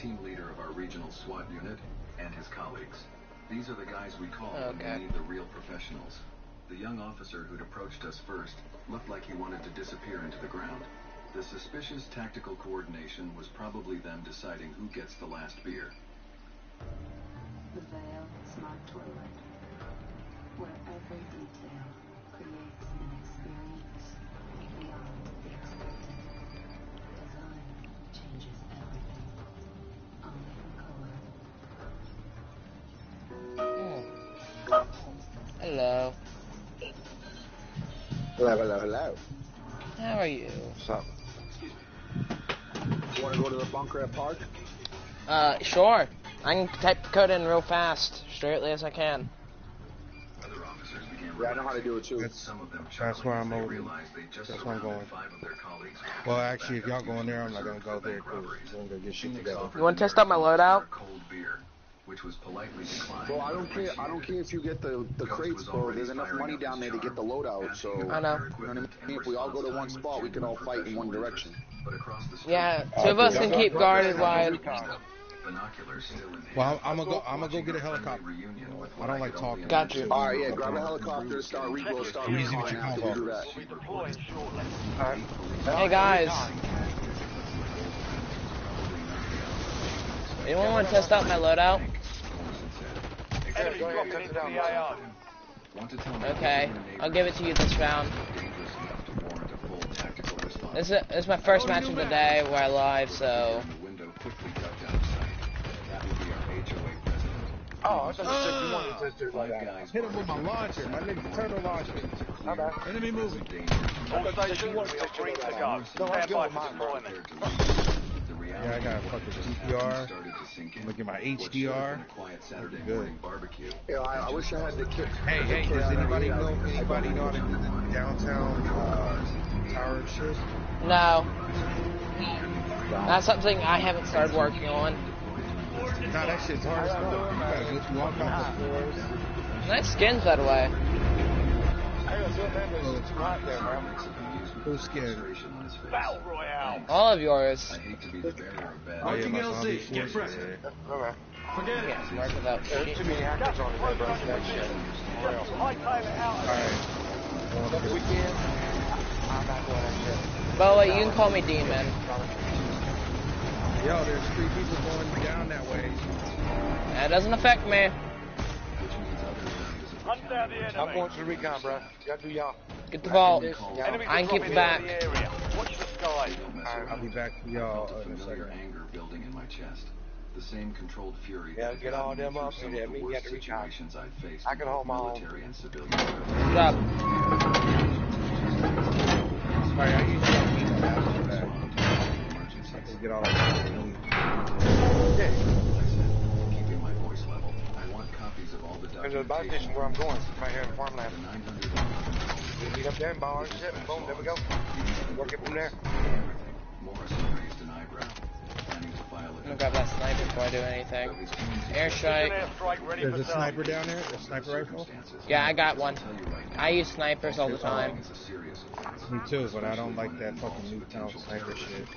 team leader of our regional SWAT unit, and his colleagues. These are the guys we call when we need the real professionals. The young officer who'd approached us first looked like he wanted to disappear into the ground. The suspicious tactical coordination was probably them deciding who gets the last beer. The Veil Smart Toilet, where every detail creates an experience beyond the expected. Design changes everything, only for color. Hello. Hello. How are you? What's up? You want to go to the bunker at Park? Sure. I can type the code in real fast, straightly as I can. Yeah, I know how to do it too. That's where I'm over. That's where I'm going. Well, actually, if y'all going there, I'm not gonna go there because we're gonna get shit together. You want to test out my loadout? Bro, I don't care. I don't care if you get the crates, bro. There's enough money down there to get the loadout. So I know. You know what I mean? If we all go to one spot, we can all fight in one direction. Yeah, two of us can keep guarded wide. Well, I'm gonna go get a helicopter. I don't like talking. Got you. All right, yeah. Grab a helicopter. Start recon after we do that. Hey guys. Anyone want to test out my loadout? Okay, I'll give it to you this round. This is my first match of the day where I live, so. Oh, I thought you said you wanted to test it like that. Hit him with my launcher, my nigga turtle launcher. Enemy moving. All stations, we are green to go. Stand by for deployment. Yeah, I got fucking CPR. Look at my HDR. Good. Yeah, I wish I had the kit. Hey, does anybody know how to do downtown tower shit? No. That's something I haven't started working on. Nah, that shit's hard as fuck. You gotta walk out the floors. Nice skins, by the way. Who's skin? Battle Royale. All of yours. Watching LZ, get fresh. Forget it. Mark about Too many hackers on it, bro. That shit. Hightail it out. Alright. Weekend. I'm not doing that shit. By the way, you can call me Demon. Yo, there's 3 people going down that way. That doesn't affect me. Hunt down the enemy. I'm going to the recon, bro. Y'all do y'all. Get the vault. Enemies I are can keep it dropping back. into the area. Watch the sky. I'll be back for y'all in a Familiar second. anger building in my chest. The same controlled fury. Yeah, that get got all me them through up some and of then the we worst get the recon. situations I've faced I can hold my own. military and civilian Good service. job. Alright, I usually don't need that after that. I can get all that. Yeah. Keeping my voice level. I want copies of all the There's a buy documentation. station where I'm going, right here in the farmland. The 900 We meet up there and buy all our shit. Boom, there we go. Work it from there. Morrison raised an eyebrow, planning to file I'm a gonna grab that sniper before I do anything. Airstrike. Airstrike ready There's for a sniper down there, a sniper rifle. Yeah, I got one. I use snipers all the time. Me too, but I don't like that fucking Newtown sniper shit.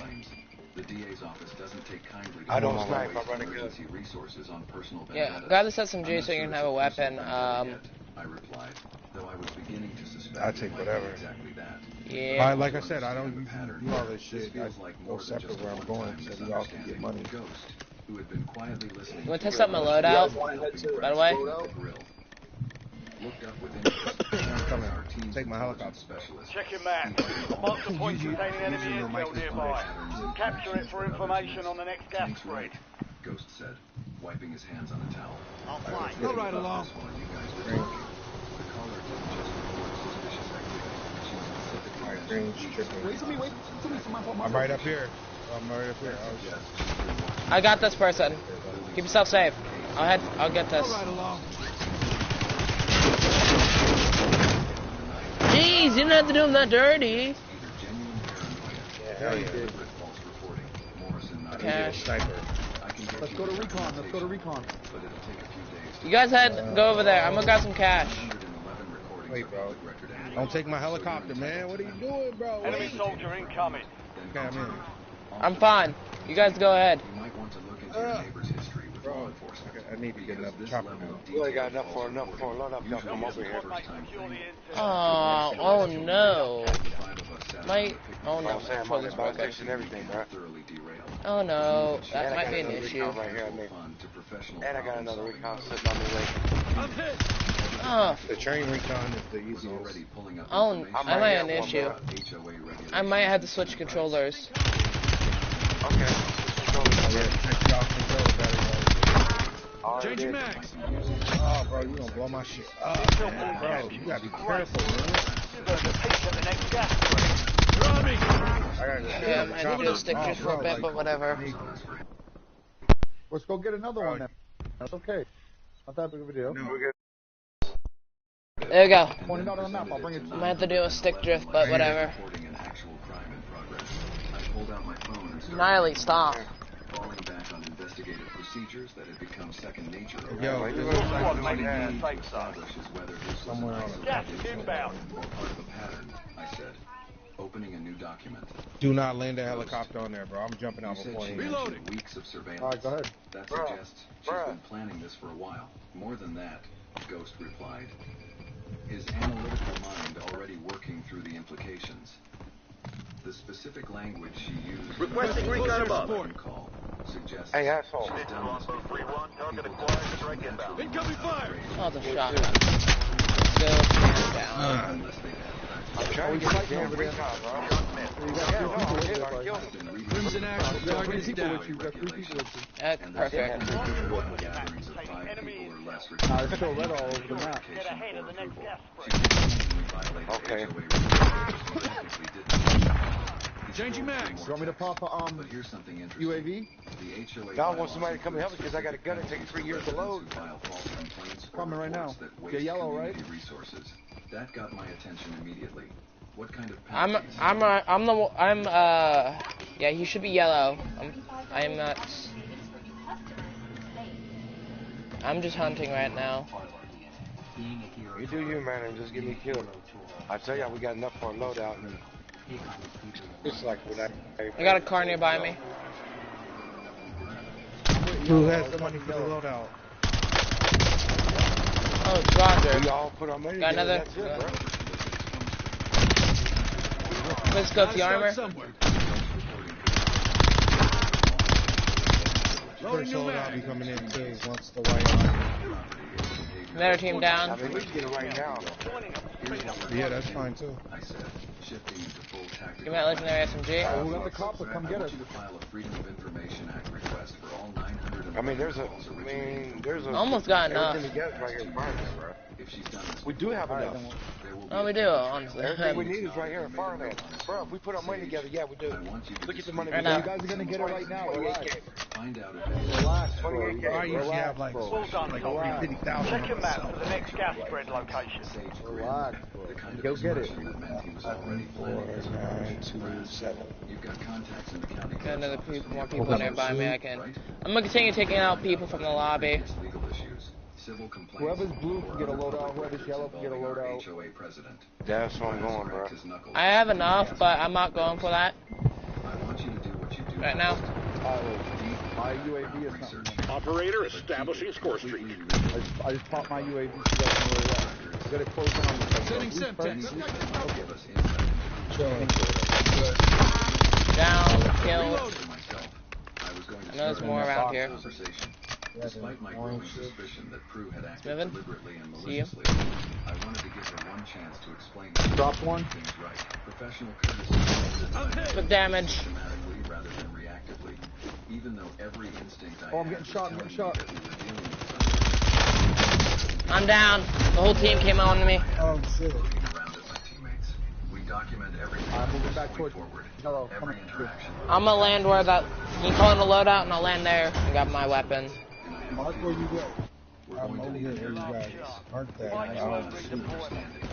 The DA's office doesn't take kindly to I don't snipe, I run it good. emergency resources on personal Yeah, vendettas. grab this SMG I'm so you not can sure have a it's weapon. personal vendetta yet, I replied, though I was beginning to suspect I it take might whatever. be exactly that. Yeah. Like I said, I don't usually do all this shit. I Feels like go more than separate just a where I'm going one-time so we all can get money. Ghost, who had been quietly listening. You wanna test out my loadout? By the way? Looked up with interest. Come here. Our team's Take my helicopter. specialist. Check your map. Mark the point containing enemy intel nearby. Capture it for information on the next gas spread. Ghost said, wiping his hands on a towel. I'll fly. Go right along. The caller didn't just report suspicious activity. She specifically Alright, mentioned Green's tripping. Wait for me, wait for me. I'm right up here. I'm right up here. I got this person. Keep yourself safe. I'll get this. Jeez, you didn't have to do him that dirty. Hell yeah. Cash. Sniper. Let's go to recon. Let's go to recon. You guys go over there. I'm gonna grab some cash. Wait, bro. Don't take my helicopter, man. What are you doing, bro? Enemy Wait. soldier incoming. Okay, I'm in. I'm fine. You guys go ahead. You might want to look your neighbor's history with law enforcement. I need to get enough This chopper level now. of We only got detail enough for a lot of y'all come over here. Oh no. My oh no, my controller's broken. And everything, bro. Oh no, that And I might got be an another issue. recon right here on me. And I got another recon sitting on me waiting. Oh, The train recon is the easiest. oh, I might have an issue. I might have to switch controllers. Okay. Changing max. Oh, bro, you gonna blow my shit up, man. Bro, you gotta be careful, man. Yeah, I had to go stick just for a bit, but whatever. Let's go get another one then. That's okay. Not that big of a deal. There we go. Point it out on the map. I'll bring it to you. Might have to do a stick drift, but whatever. Gnarly, stop. Falling back on investigative procedures that had become second nature. Yo, Maybe whether this was somewhere on an Gas isolated inbound. or part of a pattern, I said, opening a new document. do not land a helicopter on there, bro. I'm jumping You out said before she he mentioned weeks of surveillance. Alright, go ahead. That suggests she's been planning this for a while. More than that, Ghost replied. His analytical mind already working through the implications. The specific language she used Requesting recon above. call suggests Hey, asshole. she's done this before. People don't naturally Incoming fire! Oh, the shotgun. Let's go, man down. unless they have I'm trying to get a damn recon, bro. Yeah, no, I did. I killed him. Crimson action, target is down. That's perfect. gatherings of 5 people or less It's still red all over the map. Get ahead of the next gas spray. Okay. Changing max. You want me to pop a But here's something interesting. UAV? The HOA Now I want somebody to come and help me because I got a gun that takes 3 years to load. Coming right now. Get yellow, right? Resources. That got my attention immediately. What kind of yeah, he should be yellow. I'm not. I'm just hunting right now. You do you, man, and just give me a kill. I tell you, we got enough for a loadout. It's like when I got a car nearby me. Who has the money for the loadout? Oh, it's Roger. we all put our money Got together, another. that's it, bro. Let's go to the armor. Somewhere. First loadout be coming in too once the white army. Another team I down. mean, we can get it right now. Yeah, that's fine too. I said, shifting into full tactical. Give me that legendary SMG. Oh, who got the copper? Come get us. To file a Freedom of Information Act request for all 900. I mean, there's a. Almost got enough. Everything we got is right here in front of us, bro. If she's done this, We do have enough. there will be Oh, we do, honestly. Everything we need is right here in Farland. Bro, if we put our money together, yeah, we do. I want you to Look at the money Right we now. got. You guys are gonna get it right now. Relax. find out if it's Relax, bro. I usually have like Well done, like Tom. 50,000. Check your map for the next gas spread location. Relax, the kind bro. of Go get it. expression that meant he was already planning his approach. 927. You've got contacts in the county Got another clerk's office more nearby. people nearby me. I'm gonna continue taking out people from the lobby. Legal issues, civil complaints, Whoever's blue can get a or other loadout, public whoever's yellow can get a involving our loadout. HOA president. That's where I'm going, bro. Cracked his knuckles. I have enough, but I'm not going for that I want you to do what you do right now. My UAV is something. Operator establishing score streak. I just popped my UAV so you guys know where it's at. Get it close on the Sending Semtex. Give us insight Down, killed. into myself. I was going to I know there's start more a around here. conversation. Despite my growing suspicion that Prue had acted Moving. deliberately and See you. maliciously, I wanted to give her one chance to explain Dropped one. things right. Professional courtesy Took damage. systematically rather than reactively. Even though every instinct I Oh, I'm had getting was shot, I'm telling getting shot. me that we were dealing with something I'm down. The whole team came on to me. Oh shit. looking around at my teammates. We document everything I'm moving from back this towards- point forward. Hello, Every come on. interaction. I'm gonna land where that. You call in the loadout, and I'll land there and grab my weapon. Mark where you go. We're I'm going to over need here an where you air guys marked that. Right, I you don't over see in it. understanding.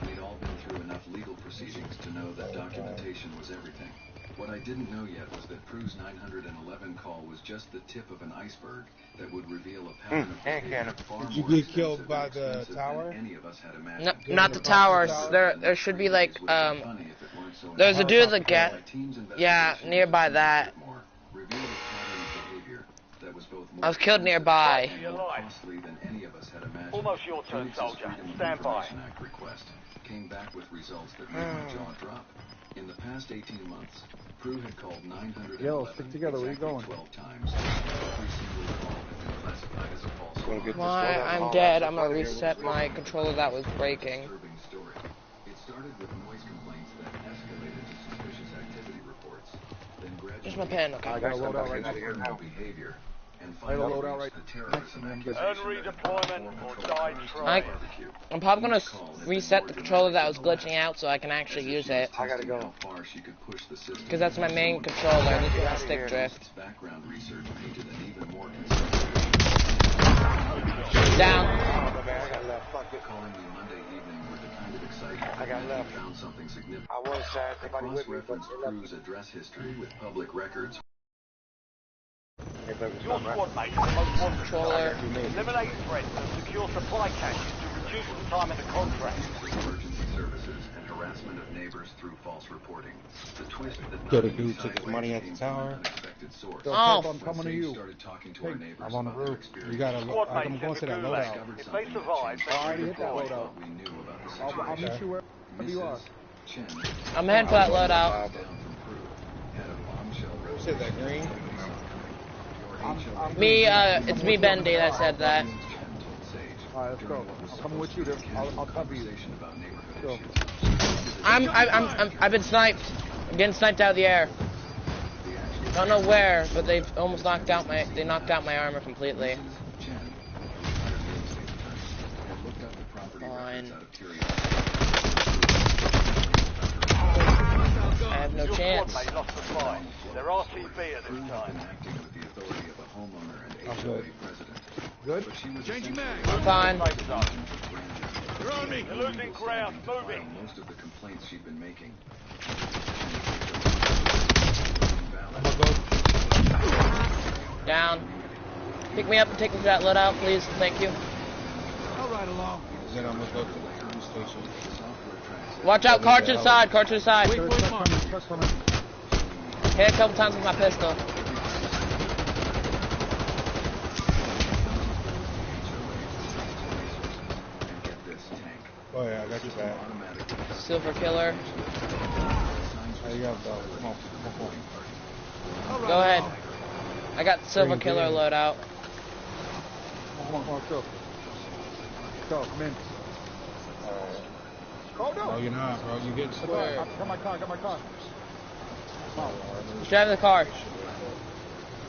We'd all been through enough legal proceedings to know that documentation was everything. What I didn't know yet was that Prue's 911 call was just the tip of an iceberg that would reveal a pattern of hand behavior cannon. far Did you more get killed extensive by and the expensive tower? than any of us had No, imagined. not the towers. There should be like There's a dude that get. Yeah, nearby that. both I was killed nearby. more costly than any of us had imagined. Almost your turn, Phoenix's soldier. Freedom of Stand by. Information Act request came back with results that made my jaw drop. In the past 18 months, Prue had called 911 Yo, stick together. Where you going? 12 times. Every single call had been classified as a false alarm. Why I'm dead, I'm gonna reset my controller that was breaking. Disturbing story. It started with noise complaints that escalated to suspicious activity reports. Then gradually, There's my pen, okay. I got a loadout right now. behavior. And I got a finally, loadout right the next to terrorism me. I'm good. Earn redeployment or die trying. I'm probably gonna reset the controller that was glitching out so I can actually use it. I gotta go. Because that's my main controller. This is my stick drift. Background research painted an even more Down. Oh, man, I got left. Fuck it. calling me Monday evening with the kind of excitement I got that left. he found something significant. I was sad. Somebody with me, but Cross-referenced they left me. Crue's address history with public records. Hey, baby, Your stop, right? squad mate is the most wanted Controller. target. Eliminate threats and secure supply caches to reduce the time in the contract. Emergency services and harassment of neighbors through false reporting. The twist that So not the only dude took his sideways money at the came from an tower? unexpected source. Yo, Oh. Pep, I'm coming to When you. started talking to our Hey, neighbors I'm on the about their roof. experience. You gotta. Squad I'm mates going in to the that gulag. loadout. If they survive, they Alright, can hit that deploy. loadout. Thought we knew about the I'll situation. meet you wherever you are. Mrs. Chen, I'm heading for that loadout. down from Peru, had a bombshell Said that green? Me, it's me, Bendy, that said that. Alright, let's go. I'm coming with you. I'll cover you. Go. I've been sniped. I'm getting sniped out of the air. Don't know where, but they've almost knocked out my armor completely. Fine. I have no Your chance. squad mate lost the fight. They're RTB at this time. I'm good. Good? Changing mag. I'm fine. Safe zone. You're on me. You're losing ground. Moving. Most of the complaints she'd been making. I'm gonna go. Down. Pick me up and take me to that loadout, please. Thank you. I'll ride along. Then I'm gonna go to the police station. Watch out, car to the side, car to the side. Waypoint mark. Truck coming. Hit a couple times with my pistol. Oh yeah, I got your back. Silver killer. How you got though? Come on, come on. Go ahead. I got the silver killer loadout. Come on, go. Go, come in. Oh no! No, you're not, bro. You get Where? I got my car, Come on. Just drive the car. Let's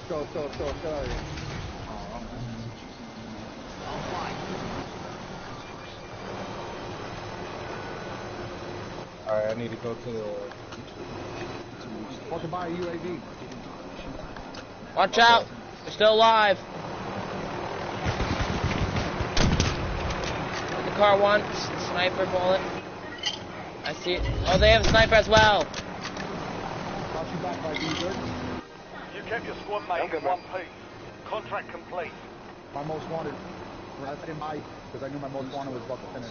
go. Get out of here. Alright, I need to go to the. Want to buy a UAV? Watch out. They're still alive. The car once. Sniper bullet. I see it. Oh, they have a sniper as well. Got you back, like you good? You kept your squad mate in one piece. Contract complete. My most wanted. I didn't buy because I knew my most wanted was about to finish.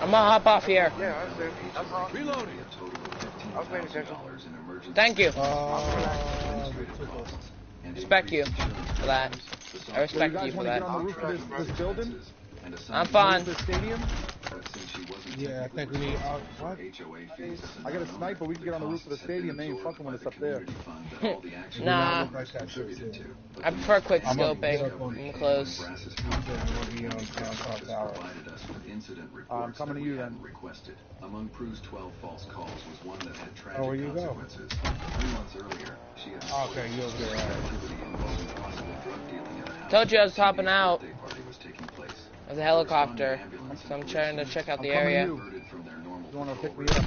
I'm gonna hop off here. Yeah, I see. That's all. Reloading. I was paying attention. Thank you. Respect you for that. I respect you you guys for want to get that. on the roof of this building? I'm fine. The stadium? Yeah, I think we need. What? I got a sniper. We can get on the roof of the stadium. They ain't fucking with us up there. Nah. Look like that shit, too. I prefer quick I'm up scoping. I'm close. We'll be on Town Tower. I'm coming to you then. Among Prue's 12 false calls was one that had tragic Oh, where you go? consequences. 3 months earlier, she had Okay, you over there. Right. activity involving possible drug dealing at a house. Told you I was hopping out Birthday party was taking place. of the helicopter. So I'm trying to check out the area. You want to pick me up?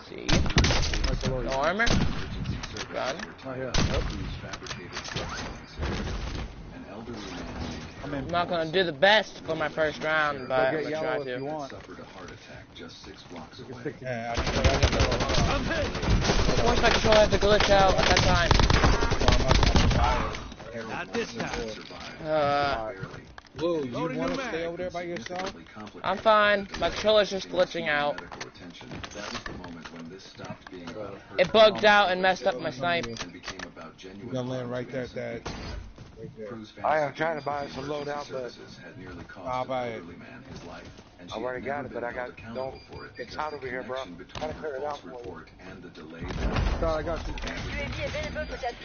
See? Right below you. No armor? Gun? Right here. I'm in. I'm not gonna do the best for my first round, but I'm Go gonna get try yellow if you to. want. Suffered a heart attack just 6 blocks You can away. stick to Yeah, I got that. I'm hit. Once my controller had to glitch out at that time. Not this time. Whoa, you Loading want new to stay mag. over there by yourself? I'm fine. My controller's just glitching out. It bugged out and messed up my snipe. genuine You're gonna land harm right to there at innocent that. people. Right there. Crew's I am fantasy trying to games buy with the some emergency loadout, but services had nearly cost I'll an buy it. elderly man his life, and I she already had got never it, but been I held got accountable for it it's because hot the over here, bro. connection between Gotta her clear it out false for you. report and the delayed Sorry, I got you.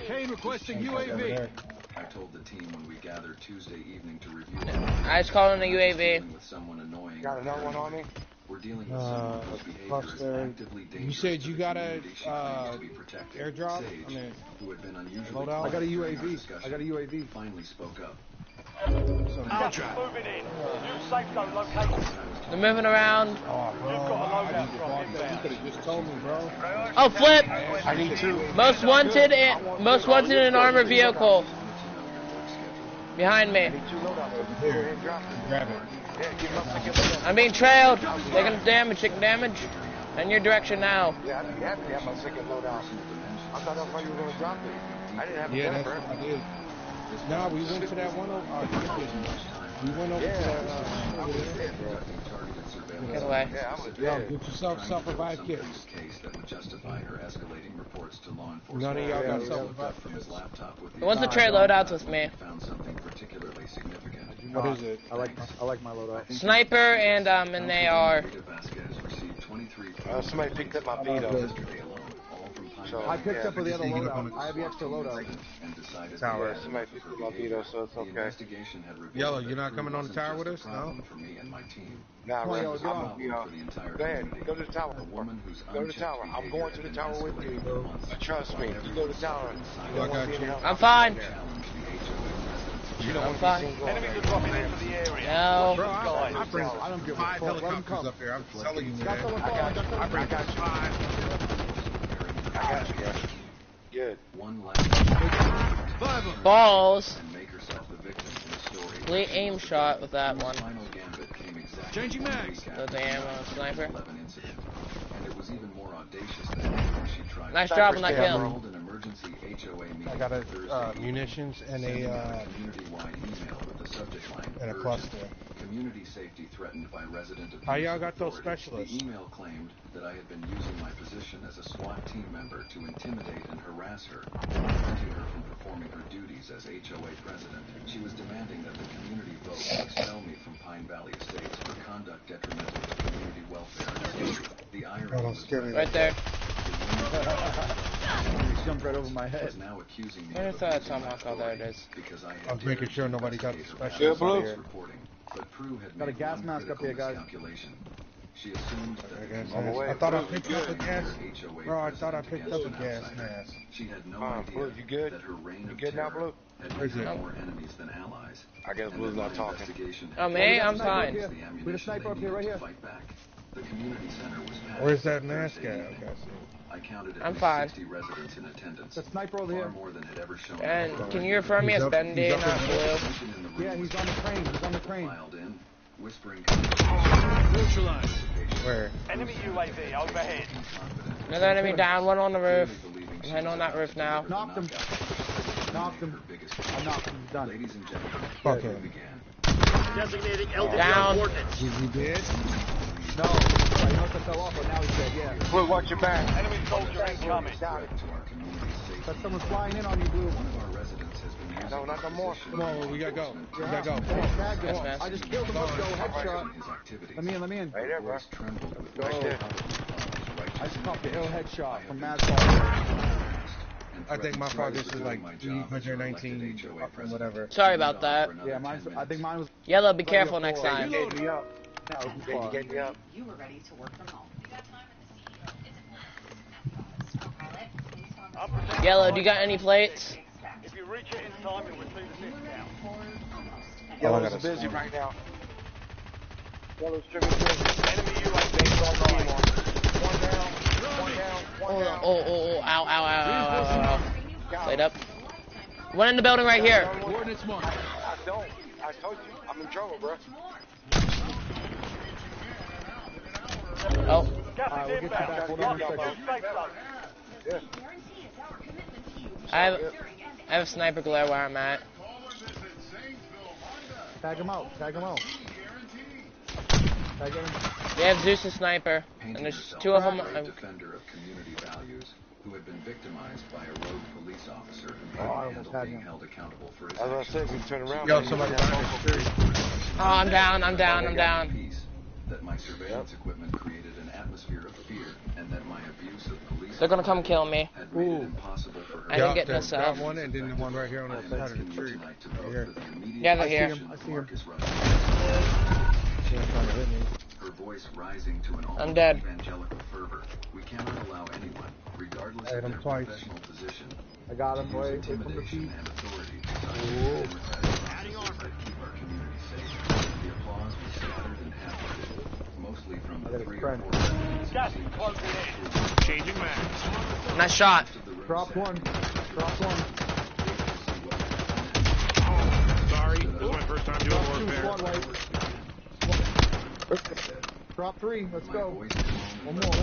Kane requesting Over UAV. there. I told the team when we gathered Tuesday evening to review I just called in a We're not just UAV. dealing with someone annoying Got or another one on me? We're dealing with someone whose behavior is cluster. actively dangerous. You said to you the got a community she claims to be protecting. airdrop? Sage, I mean, who had been unusually loadout? I got a quiet during our UAV. discussion, I got a UAV. finally spoke up. I'll try. Moving in. New safe zone located. They're moving around. oh, bro. You've got a I loadout just drop bought that. You inbound. could have just told me, bro. Oh, flip! I need two. Most wanted in an armored vehicle. Behind me. I need two loadouts. Go ahead and drop it. Grab it. Yeah, give me my second loadout. I'm being trailed. Taking damage. In your direction now. Yeah, I'd be happy to have my second loadout. I thought that's why you were going to drop it. I didn't have a Yeah, gun, that's bro. what I did. Nah, we went to that one over. We went over to that. I was dead, bro. Get away. Yeah, I was Yo, dead. get yourself self-revive kits. Case that would justify her escalating reports to law enforcement. None of y'all got He looked self-revive up from his kits. laptop with Who wants to trade loadouts with me? found something particularly significant. What is it? I like my loadout. Sniper and they are. Somebody picked up my Vito. So, I picked up the other sneaking up on loadout. the I have the extra loadout. Tower. Somebody picked up my Vito, so it's okay. Yellow, you're not coming on the tower with us? No? Nah, Come on, Ram, yo, I'm get gonna on. be Go ahead, go to the tower. Go to the tower. I'm going to the tower with you. Trust me. You go to the tower. You don't want to be in the house. I'm fine. You don't want to fine. be seen going Enemies are there. dropping into the area. No. Bro, Guys, I don't give a five fuck. Let him helicopters come. up there. I'm telling you, Got man. someone I got falling. you. I got you. I got you, bro. Good. One last Five of them. Balls. and make herself the victim in a story. Complete aim shot with that one. Final gambit came exactly Changing 1 mags. week The after ammo the sniper. 9/11 incident, and it was even more audacious than anything she tried. Nice job on that Yeah, kill. Held an emergency HOA meeting I got a Thursday munitions and sending out a community-wide email with the subject line and a urgent. cluster. Community safety threatened by resident abuse. How y'all got those authorities. specialists? The email claimed that I had been using my position as a SWAT team member to intimidate and harass her, preventing her from performing her duties as HOA president. She was demanding that the community vote to expel me from Pine Valley Estates for conduct detrimental to community welfare and safety. The irony Oh, don't was scare me. Right there. He jumped right over my head. was now accusing me Where of is that abusing my tomahawk? Oh, there it authority is. because I I had was making dared sure to nobody got the investigate her specialist past out false here. reporting. But Prue had Got a made gas one mask up critical here, guys. miscalculation. She assumed that the Gas community mask. I thought I picked up a gas. HOA Bro, I thought I president picked up a against an gas outsider. mask. She had no Blue, idea you good? that her reign You of good now, terror Blue? had Where's made her it? more enemies than allies. I guess And Blue's that not my talking. investigation Oh, had me? given I'm the fine. soldiers the We had a ammunition sniper they up here, needed right to here. fight back. The community center was packed Where's that mask Thursday at? evening. Okay, I see. I counted at I'm least fine. 60 residents in attendance. The sniper over Far here. more than had ever shown And up. can you refer me He's as up- bendy, he's up not in blue? Tension in the room Yeah, was he's on the train. He's on the train. filed in, whispering Neutralized. Where? Enemy UAV overhead. Another enemy down, one on the roof. I'm heading on that roof now. Knocked him. Knocked him. I knocked him. He's done. Ladies and gentlemen, Fuck it him. began. Designating Down. Is he dead? No. I must have fell off, but now he's dead. Yeah. Blue, watch your back. Enemy soldier incoming. Got it. To our community's safety. But someone's flying in on you, Blue. One of our residents has been using No, not no more. position Come on, we gotta go. We gotta go. Come on, tag him. Yes, man. I just killed him. Let's go. Headshot. in his activities. Let me in. Let me in. Right there, bro. Voice trembled with Go. rage. I just popped the ill headshot from Mad I think my progress is like 319, whatever. Sorry about that. Yeah, I think mine was. Yellow, be careful next You time. gave me up. Yeah, it was Yeah, you far. gave me up. You were ready to work from home. We got time at the CEO. It's a blast. Pilot, please talk I'm protecting Yellow, do you got any plates? If you reach it in time, you'll receive a discount. Yellow's gotta busy stop. right now. Yellow's tripping busy. Enemy UAV online. One down. One down. One down. Oh, ow, ow, ow, ow, ow, ow. Played up. One in the building right here. Coordinates marked. I don't. I told you. I'm in trouble, bro. Oh, Gas Alright, is we'll get you back. inbound. Hold on a Lock up. second. Safe zone. Yeah. I have a sniper glare where I'm at. Tag him out. Tag him out. Tag him. They have Zeus and sniper, and there's two of them. A defender of community values who had been victimized by a rogue police officer who I couldn't almost handle had being him. held accountable for his I was actions. gonna say, we turn around. Yo, somebody behind the street. Oh, I'm down. Peace, that my surveillance equipment created an atmosphere of fear, and that my abuse of police They're gonna come kill me. had made it impossible for her. I didn't get That myself. one, and then the one right here on the side of the tree. Tonight to vote Here. for the immediate Yeah, they're here. execution of Marcus Rush. She ain't trying to hit me. Her voice rising to an I'm almost dead. evangelical fervor. We cannot allow anyone, regardless Hit of him their twice. professional position, I got to him, use boy. From the intimidation feet. and authority to democratize processes that keep our community safe. The applause was scattered and half-hearted, mostly from the 3 or 4 residents Gas who is seemed to closing approve. in. Changing mags. Nice shot. Most of the room Drop sat one. Drop one. Sorry, this is my first time doing Drop two. warfare. Squad wipe. Drop three. Let's go. One more.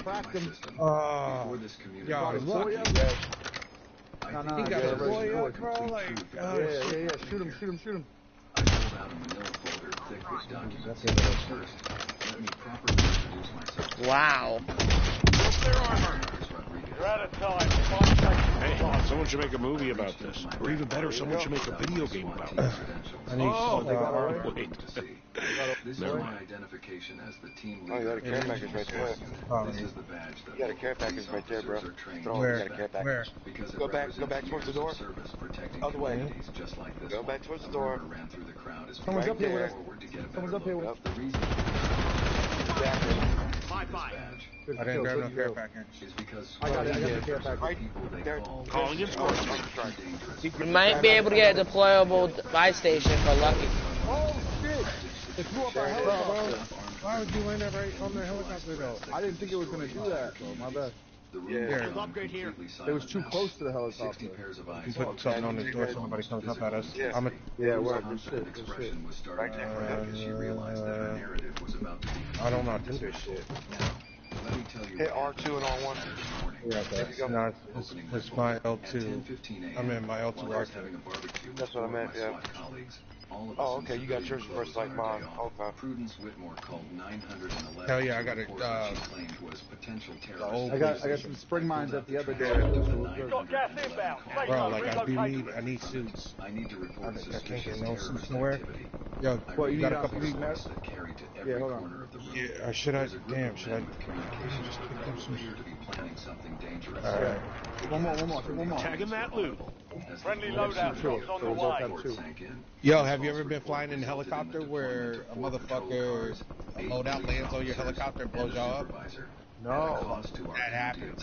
Cracked him. Before this community Y'all was lucky. I No, think no, He got yeah, a boy yeah, up, bro. Like, Yeah. Shoot him. I pulled out a manila folder thick with documents. First, let me properly introduce myself. Wow. Their armor. Marcus Rodriguez. You're out of time. Five seconds. Hey, someone should make a movie about this. Or even better, someone should make a video game about it. I need Oh, wait. This is Never my mind. identification as the team Oh, you leader. got a care package right there. This is the badge that You got a care package right there, bro. officers are trained Throw to it, you got a respect. care package. Where? Because it Go back represents towards the years door. of service protecting Other way. communities just like this Go one. back towards the A door. rumor ran through the crowd as Someone's people up here with came us. forward to get a Someone's better up here look. with The reason Exactly. Bye-bye. Good I didn't grab no kill. care package. is because I got it. I got the Yeah. care package. Right people they there. call Calling in squad. dangerous. We might be able to get a deployable buy station if we're lucky. Oh shit! They flew up our helicopter. Why would you land that right on the helicopter though? I didn't think it was gonna do that. So my bad. The room Yeah. was Here. gone Upgrade here. completely It was silent too now. close to the 60 helicopter. pairs of You eyes. put something on the door, somebody comes up at us. Yeah. I'm a, Yeah, Whose we're good confident shit. Good shit. expression was starting Right to there. crack as she realized that her narrative was about to be I don't know how to do this shit. Now, let me tell you Hit what R2 and R1. Saturday morning. Yeah, but no, it's my At L2. 10:15 a.m. I'm in my L2 while I was rocket. having a barbecue with That's what I four of meant, my yeah. SWAT colleagues, all of Oh, us in okay, you got civilian yours clothes first like on our mine. day off. Okay. Prudence Whitmore called 911 Hell yeah, I to got it, report what she claimed was potential terrorist. old I got some spring mines at the other door. Got gas inbound. Safe Bro, zone like I relocated. need suits. I need to report I can't suspicious get no terrorist suits nowhere. activity. Yo, I What, you got need a couple you need reports meds? that carried to every Yeah, hold on. corner of the room. Yeah, should I? There's a group Damn, of should men I? with communications that appear to be planning something dangerous. Alright. One more. Tagging that loot. As the Friendly flames loadout of drops on the the way. report sank in. Yo, This have you false ever been report flying in a resulted helicopter the where deployment a of 4 patrol motherfucker cars, 8 loadout police lands on your officers, helicopter and and blows a y'all up? supervisor, No. at a cost to our That county of happens.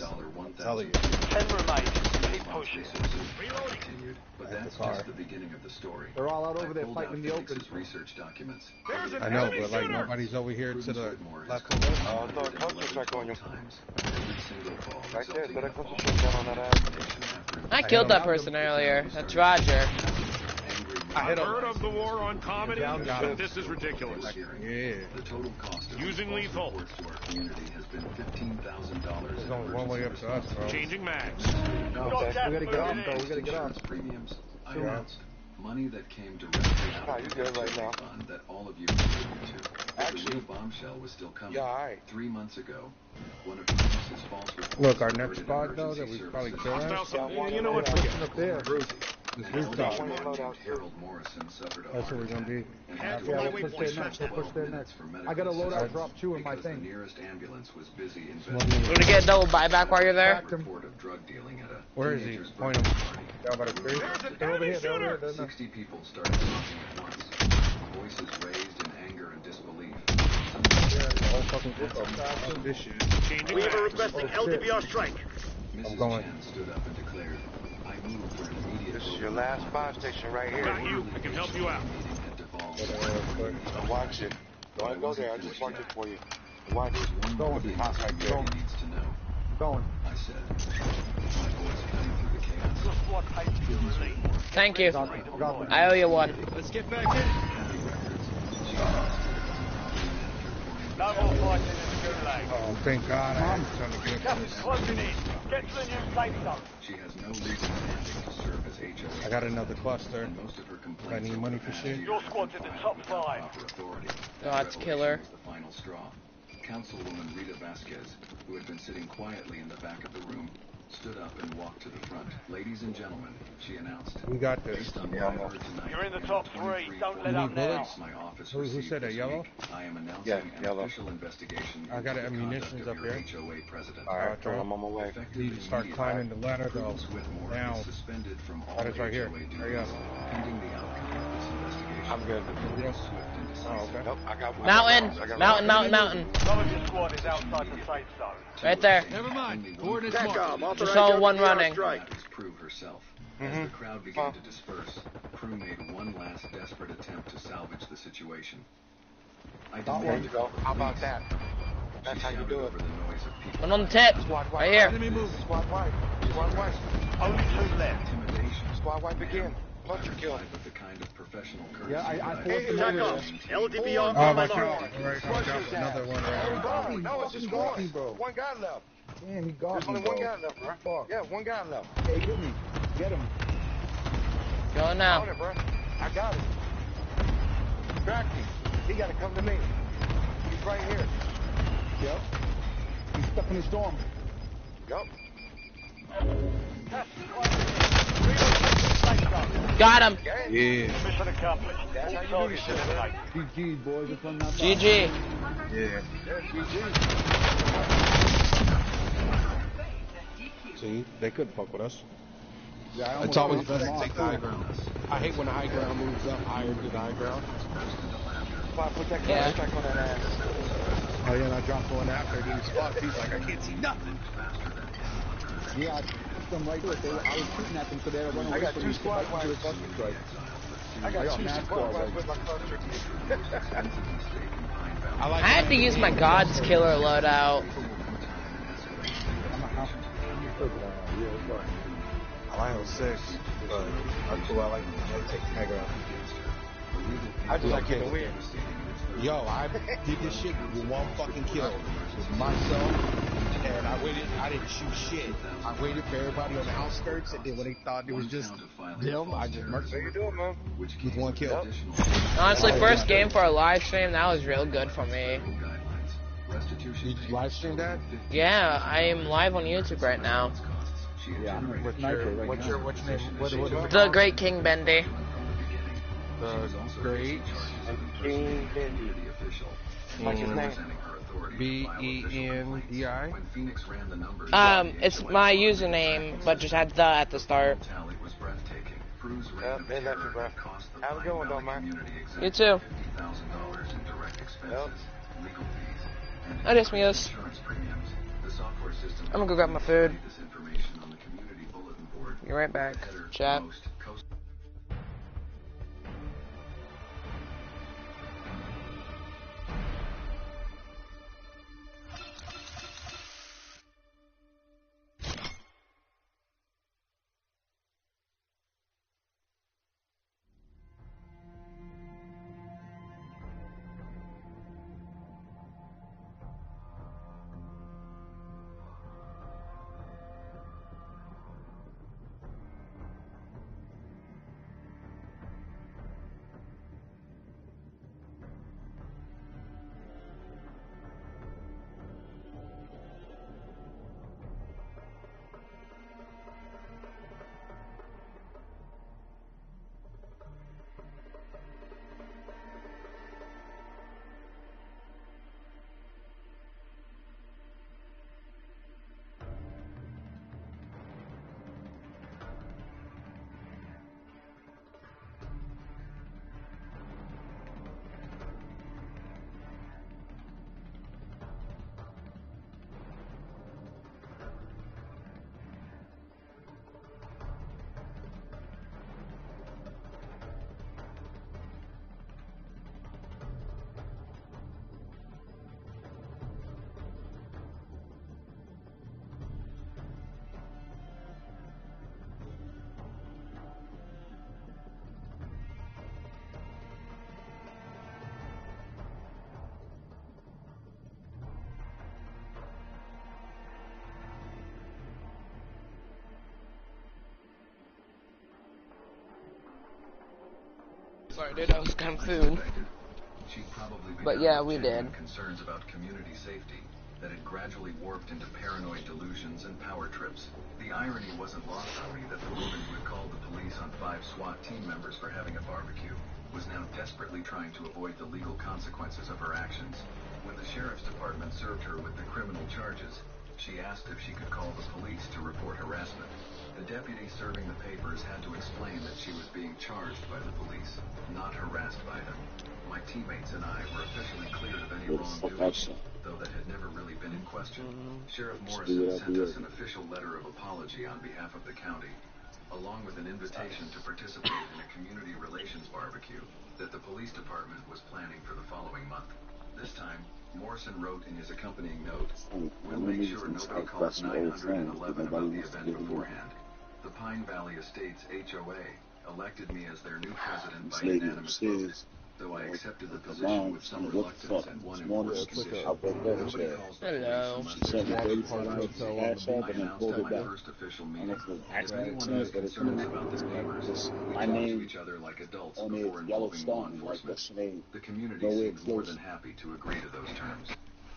Tell you. $1,000. 10 remain. Keep pushing. Continued, but At the that's car. just the beginning of the story. They're all out I over there pulled fighting out in the open. Felix's research documents. There's an I know, enemy but like shooter. nobody's over here to Prudence the Whitmore has left. called Oh, throw a cluster strike on you. times. Every single call Right there, resulting throw in a that cluster false strike down on that ass. determination after I it killed that him. person earlier. That's Roger. angry I hit I've him. heard of the war on comedy, Got but him. this is ridiculous. Yeah. The total cost of Using these lethal. false reports to our community has been $15,000 There's in only one way up emergency to us, bro. Changing mags. No, Got we gas gotta get off moving though. in. We gotta get off. Insurance premiums. I Yeah. announced money that came directly out Nah, of you the good right military now. fund that all of you contributed to. But Actually- the real bombshell was still coming. Yeah, alright. 3 months ago, one of Prudence's false reports. Look, our next alerted spot though emergency that we probably services. kill Hostile at. so- you know what? Forget it. Up there. This And rooftop. elderly man Loadout, named too. Harold Morrison suffered a That's heart what we're gonna attack be. and Head had to for Yeah, my wait we'll push waypoint, there sir. next. We'll push 12 there minutes next. for I medical got a loadout assistance drop too in my because the thing. nearest ambulance was busy One investigating minute. You gonna get a double buyback while you're there? a report of drug dealing at a Where is he? teenager's Point him. birthday party. Down by the tree. There's an They're over enemy here. They're over here. shooter. They're in the- 60 people started talking at once, voices raised in anger and disbelief. The whole fucking rooftop. This shit. Changing We have a mags. requesting LDBR strike. Mrs. going. Chen stood up and declared, I move for an immediate This is vote your of last confidence." fire station right Got here. you. I can help you out. The meeting had devolved. Now watch it. Don't go there. I just marked it for you. Watch it. One Going. more thing Hot right there. he needs to know. Going. I said, my voice cutting through the chaos. Your squad pays for your release. Thank you. Got them. Got them. I owe you one. Let's get back in. County records, she announced No more fighting in the gulag. Oh, thank God I was trying to get Gas up is to this. closing in. Get to the new safe zone. she has no legal standing to serve as HOA. I got another cluster. And most of her complaints I need over money the for past shit. year Your have squad's been in the filed top without 5. proper authority. Oh, that's That killer. revelation was the final straw. Councilwoman Rita Vasquez, who had been sitting quietly in the back of the room, stood up and walked to the front. Ladies and gentlemen, she announced. We got this. Based on what I've heard tonight, You're in the top three. Don't let You up need now. bullets? my office Who received said that, this yellow? week, I am announcing an official investigation I got into the ammunitions conduct up of your here. HOA president. Alright, Charles. I'm on my way. Effective You need to start immediately, climbing the ladder, though. Prudence Whitmore Now. is suspended from all Ladder's right here. HOA duties, Hurry up. pending the outcome of this investigation. I'm good. Yes. Swift and decisive. Oh, okay. Nope, I got Mountain, I got mountain. Some of your squad is outside the safe zone. Right there. Never mind. Just saw one running. Prue herself. As the crowd began to disperse, Prue made one last desperate attempt to salvage the situation. I There you go. How about that? That's how you do it. over the noise of people. One on the tip. Squad wipe. Right here. Enemy moving. Squad wipe. Squad wipe. Only two left. Intimidation. Squad wipe again. Punch or kill. But the kind of professional courtesy Yeah, I that forced him Attack over off. there. LDBR Oh, on my my God. mark. Right, I got another one right Bro, here. no, it's just Fucking got one. me, bro. One guy left. Damn, he got There's me, only one bro. guy left, bro. Fuck. Yeah, one guy left. Hey, hit me. Get him. Going On now. it, bro. I got it. Track him. He got to come to me. He's right here. Yep. He's stuck in the storm. Yup. Got him. Yeah. Mission accomplished. That's All how you do this targets shit, man. eliminated. GG, boys. If I'm not GG. Yeah. GG. See, they couldn't fuck with us. Yeah, I It's almost always put better him to take off, the high too. ground. I hate when the high ground moves up higher to the high ground. If I put that Yeah. contract on that ass. Oh yeah, and I dropped one after he was fucked. He's like, I can't see nothing. Yeah, I pushed them right to it. I was shooting at them so they were running I away got from two me. squad Right to the wipes. fucking strike. I got two mad squad squad wipes with my wipes. contract. I had to use my God's Killer loadout. I like 06, but I'm cool. I like take the high ground. I just like getting weird. Yo, I did this shit with one fucking kill with myself, and I didn't shoot shit. I waited for everybody on the outskirts, and then when they thought it was just them, I just murked How you them doing, man? with one kill. Honestly, first game for a live stream, that was real good for me. You live stream that? Yeah, I am live on YouTube right now. Yeah, I'm a What's sniper your, right what's now. your, what's your name? What The Great King Bendy. The great King Bendy. Like his name. BENDI? It's my username, but just had the at the start. Yep, they left you, bro. Have a good one, though, man. You too. Yep. Adios, mios. I'm gonna go grab my food. Be right back. Chat. Sorry, dude, I was kind of food. She'd probably But yeah, we did. Concerns about community safety that had gradually warped into paranoid delusions and power trips. The irony wasn't lost on me that the woman who had called the police on 5 SWAT team members for having a barbecue was now desperately trying to avoid the legal consequences of her actions. When the sheriff's department served her with the criminal charges, she asked if she could call the police to report harassment. The deputy serving the papers had to explain that she was being charged by the police, not harassed by them. My teammates and I were officially cleared of any wrongdoing, though that had never really been in question. Sheriff Morrison sent us an official letter of apology on behalf of the county, along with an invitation to participate in a community relations barbecue that the police department was planning for the following month. This time, Morrison wrote in his accompanying note, "We'll make sure nobody calls 911 about the event beforehand. The Pine Valley Estates HOA elected me as their new president by unanimous vote, though I accepted the position with some reluctance and one important condition. Nobody calls the police unless there's an emergency. I announced at my first official meeting, and if anyone has concerns about their neighbors, we talk to each other like adults before involving law enforcement. The community seemed more than happy to agree to those terms.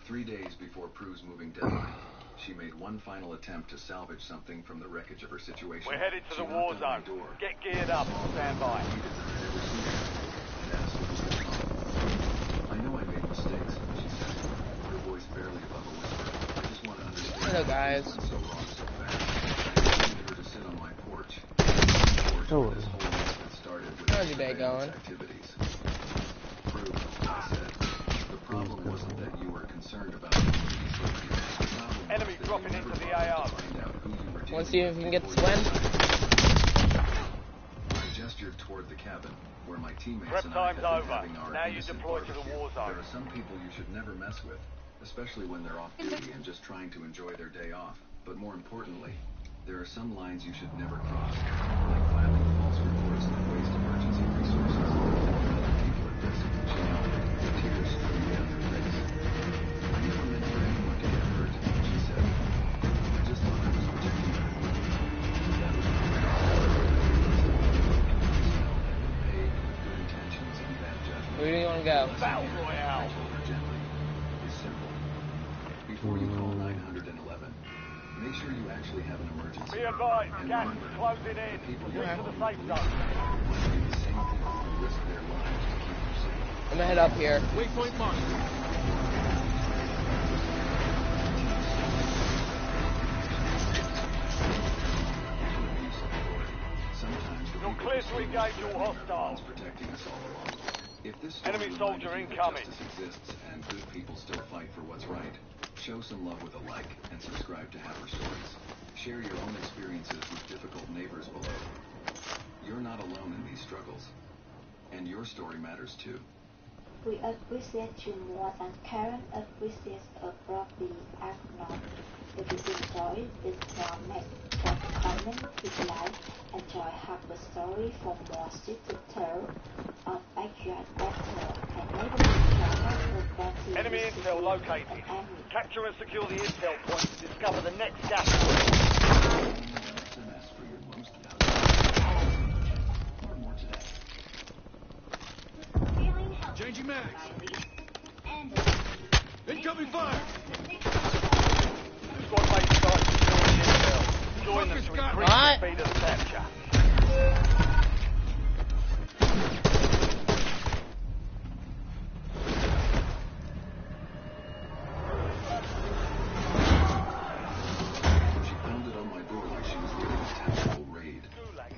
3 days before Prue's moving deadline, she made one final attempt to salvage something from the wreckage of her situation. We're headed to the war zone. Get geared up. Stand by. I know I made mistakes, she said, her voice barely above a whisper. I just want to understand. Hello, guys. What went so wrong so fast. I needed her to sit on my porch. This whole mess had started with how's your day going? activities. Prue, I said, the problem wasn't that you were concerned about community safety. Enemy dropping into the AR. Want to see if you can get this win? I gestured toward the cabin, where my teammates Prep and I had time's been over. having our Now you innocent deploy to the barbecue. war zone. There are some people you should never mess with, especially when they're off duty and just trying to enjoy their day off. But more importantly, there are some lines you should never cross, like filing false reports that waste emergency resources. People at risk, she nodded, tears streaming down her face. I never meant for anyone to get hurt, she said. I just thought I was protecting her. That was my paid with good intentions and bad judgment. Where do you want to go? Battle Royale. I told her gently, is simple. Before you call 911, make sure you actually have an emergency. Be advised, And gas remember, is closing in. the people Get you to call the your safe police zone. want to do the same thing and risk their lives to keep you safe. I'm gonna head up here. Waypoint mark. Sometimes the You're people clear who to see engage us all threatening are the hostiles. ones protecting us all along. If this story Enemy reminded soldier you that incoming. justice exists and good people still fight for what's right, show some love with a like and subscribe to Haver Stories. Share your own experiences with difficult neighbors below. You're not alone in these struggles, and your story matters too. We appreciate you more than Karen appreciates a broadly acknowledged. If you enjoy this format, drop a comment, hit like, enjoy Haver Story for more shit to tell, or backyard battle, and maybe the Enemy intel located. Capture and secure the intel point to discover the next gas point. SMS for your most valuable. Or more today. Feeling healthy. Changing mags. And Incoming fire. Squad mates start securing the intel. Join them to increase the speed of capture. She pounded on my door like she was leading a tactical raid,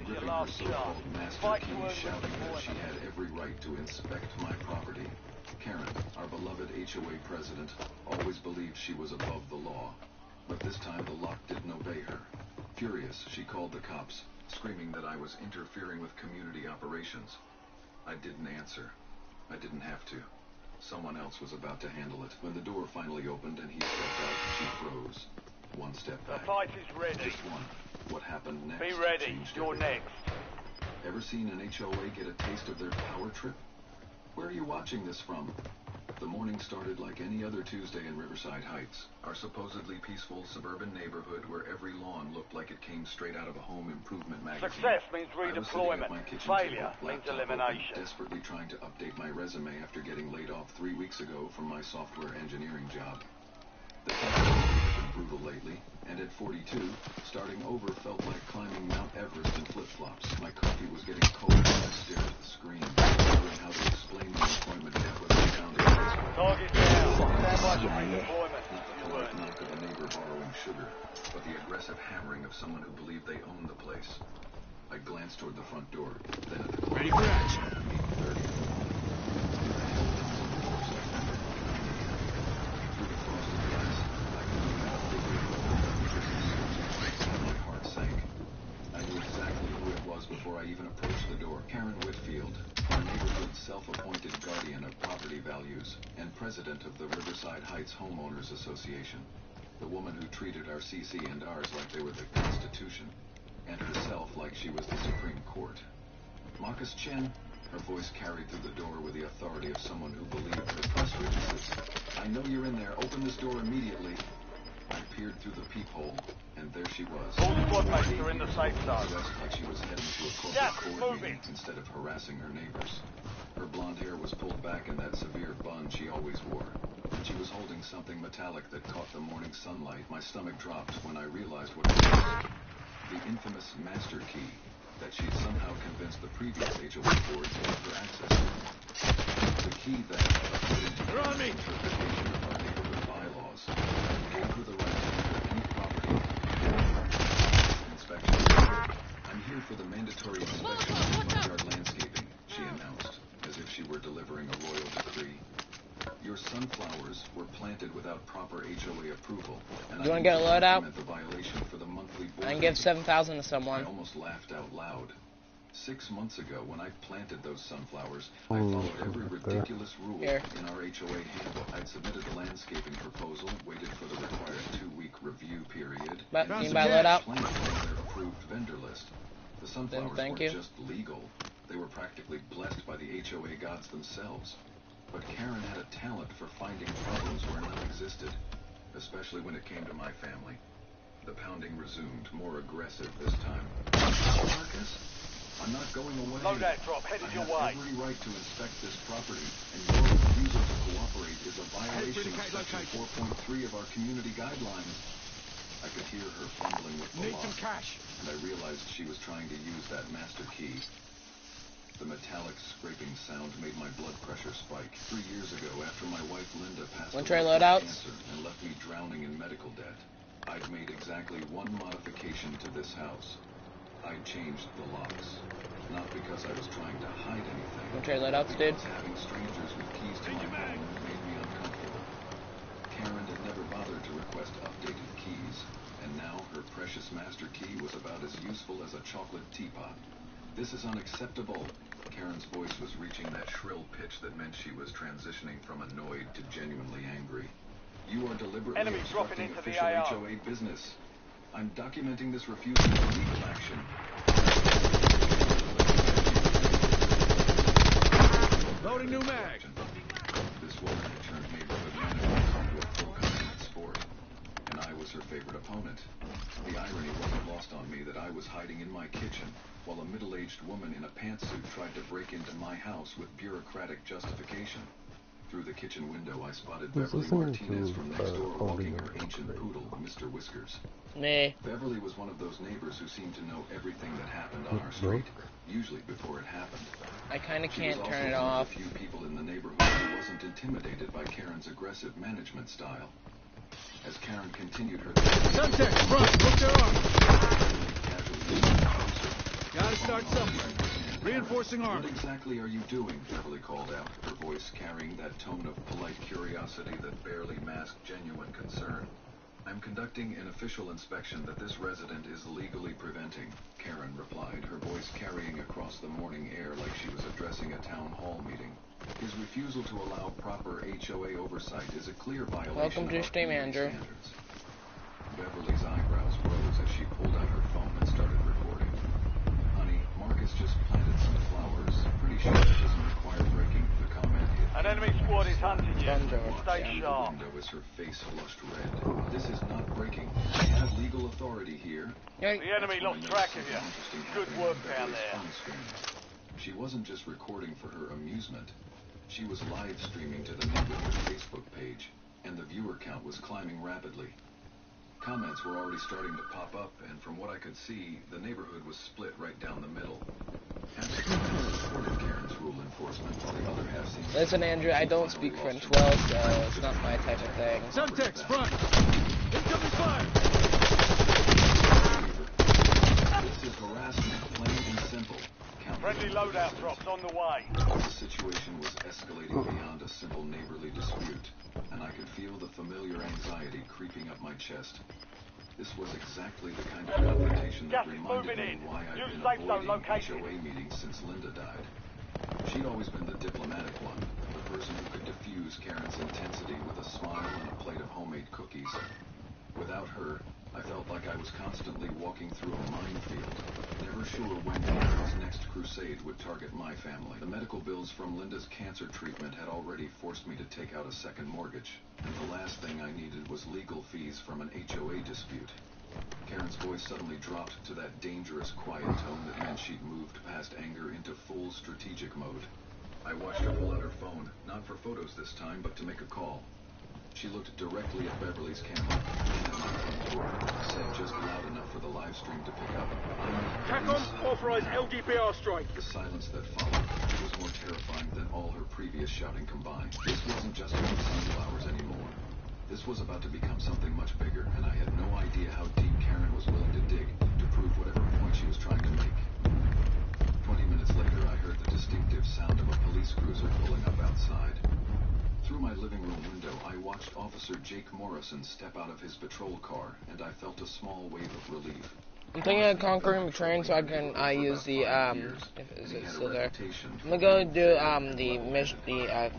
gripping her so-called master key, shouting that she had every right to inspect my property. Karen, our beloved HOA president, always believed she was above the law, but this time the lock didn't obey her. Furious, she called the cops, screaming that I was interfering with community operations. I didn't answer. I didn't have to. Someone else was about to handle it. When the door finally opened and he stepped out, she froze. One step The back. fight is ready. Just one. What happened next? Be ready. changed You're everything. next. Ever seen an HOA get a taste of their power trip? Where are you watching this from? The morning started like any other Tuesday in Riverside Heights, our supposedly peaceful suburban neighborhood where every lawn looked like it came straight out of a home improvement magazine. Success means I was sitting redeployment. at my kitchen Failure table, means laptop elimination. open, desperately trying to update my resume after getting laid off 3 weeks ago from my software engineering job. The temperatures have been brutal lately, and at 42, starting over felt like climbing Mount Everest in flip-flops. My coffee was getting cold as I stared at the screen, wondering how to explain my employment gap with my founding husband. Target down. Redeployment. Not the polite knock of a neighbor borrowing sugar, but the aggressive hammering of someone who believed they owned the place. I glanced toward the front door, then at the clock. Ready for action. 8:30. Through the frosted glass, I could make out a figure my heart sank. I knew exactly who it was before I even approached the door. Karen Whitfield, our neighborhood's self-appointed guardian of property values and president of the Riverside Heights Homeowners Association. The woman who treated our CC&Rs like they were the Constitution, and herself like she was the Supreme Court. Marcus Chen, her voice carried through the door with the authority of someone who believed her press releases. I know you're in there. Open this door immediately. I peered through the peephole, and there she was. All squad mates are in the safe zone. Dressed like she was heading to a corporate board meeting instead of harassing her neighbors. Her blonde hair was pulled back in that severe bun she always wore, and she was holding something metallic that caught the morning sunlight. My stomach dropped when I realized what it was. The infamous master key that she'd somehow convinced the previous HOA board to give her access to. The key that, according to the interpretation of our neighborhood bylaws, gave her the right to enter any property inspection. I'm here for the mandatory inspection of front yard landscaping, she announced, as if she were delivering a royal decree. Your sunflowers were planted without proper HOA approval, and You want to get a load out? The violation for the monthly board I can give meeting. $7,000 to someone. I almost laughed out loud. 6 months ago, when I planted those sunflowers, I followed every ridiculous rule Here. in our HOA handbook. I'd submitted a landscaping proposal, waited for the required 2-week review period, But and you can buy a load out? planted on their approved vendor list. The sunflowers thank weren't you. just legal; they were practically blessed by the HOA gods themselves. But Karen had a talent for finding problems where none existed, especially when it came to my family. The pounding resumed, more aggressive this time. Marcus, I'm not going away. Load that drop, headed your way. I have every right to inspect this property, and your refusal to cooperate is a violation of Section 4.3 of our community guidelines. I could hear her fumbling with the lock, and I realized she was trying to use that master key. The metallic scraping sound made my blood pressure spike. 3 years ago, after my wife Linda passed away from cancer and left me drowning in medical debt, I'd made exactly one modification to this house. I'd changed the locks. Not because I was trying to hide anything. Want to trade load outs, dude? Because having strangers with keys to my home made me uncomfortable. Karen had never bothered to request updated keys, and now her precious master key was about as useful as a chocolate teapot. This is unacceptable. Karen's voice was reaching that shrill pitch that meant she was transitioning from annoyed to genuinely angry. You are deliberately obstructing official HOA business. I'm documenting this refusal for legal action. Loading new mag. This woman had turned neighborhood management into a pro-combat sport, and I was her favorite opponent. The irony wasn't lost on me that I was hiding in my kitchen while a middle-aged woman in a pantsuit tried to break into my house with bureaucratic justification. Through the kitchen window, I spotted Beverly Martinez from next door walking her ancient poodle, Mr. Whiskers. Nah. Beverly was one of those neighbors who seemed to know everything that happened on our street, usually before it happened. I kind of can't turn it She was also one off. of the few people in the neighborhood who wasn't intimidated by Karen's aggressive management style. As Karen continued her... Sunset, front, look their arm. Casually Gotta start somewhere. Reinforcing arm. What exactly are you doing? Beverly called out, her voice carrying that tone of polite curiosity that barely masked genuine concern. I'm conducting an official inspection that this resident is legally preventing, Karen replied, her voice carrying across the morning air like she was addressing a town hall meeting. His refusal to allow proper HOA oversight is a clear violation Welcome of to our stream, community Andrew. standards. Beverly's eyebrows rose as she pulled out her phone and started recording. Honey, Marcus just planted some flowers. Pretty sure it doesn't require breaking the comment. An enemy squad is hunting you. stay sharp. As her face flushed red. This is not breaking. I have legal authority here. The enemy lost track of you. Good work down there. She wasn't just recording for her amusement. She was live streaming to the neighborhood Facebook page, and the viewer count was climbing rapidly. Comments were already starting to pop up, and from what I could see, the neighborhood was split right down the middle. Half the comments supported Karen's rule enforcement, while the other half seemed... Listen, Andrew, I don't speak French well, so it's not my type of thing. Subtext, front! Incoming fire! This is harassment, plain and simple. Friendly loadout drops on the way. The situation was escalating beyond a simple neighborly dispute, and I could feel the familiar anxiety creeping up my chest. This was exactly the kind of confrontation that reminded me why I'd been avoiding HOA meetings since Linda died. She'd always been the diplomatic one, the person who could diffuse Karen's intensity with a smile and a plate of homemade cookies. Without her, I felt like I was constantly walking through a minefield, never sure when Karen's next crusade would target my family. The medical bills from Linda's cancer treatment had already forced me to take out a second mortgage, and the last thing I needed was legal fees from an HOA dispute. Karen's voice suddenly dropped to that dangerous, quiet tone that meant she'd moved past anger into full strategic mode. I watched her pull out her phone, not for photos this time, but to make a call. She looked directly at Beverly's camera, and at my front door, said just loud enough for the live stream to pick up. TACOM, authorized LGBR strike. The silence that followed was more terrifying than all her previous shouting combined. This wasn't just about sunflowers anymore. This was about to become something much bigger, and I had no idea how deep Karen was willing to dig to prove whatever point she was trying to make. 20 minutes later, I heard the distinctive sound of a police cruiser pulling up outside. Through my living room window, I watched Officer Jake Morrison step out of his patrol car, and I felt a small wave of relief. I'm thinking of conquering the train so I can use the is it still there? I'm gonna go do the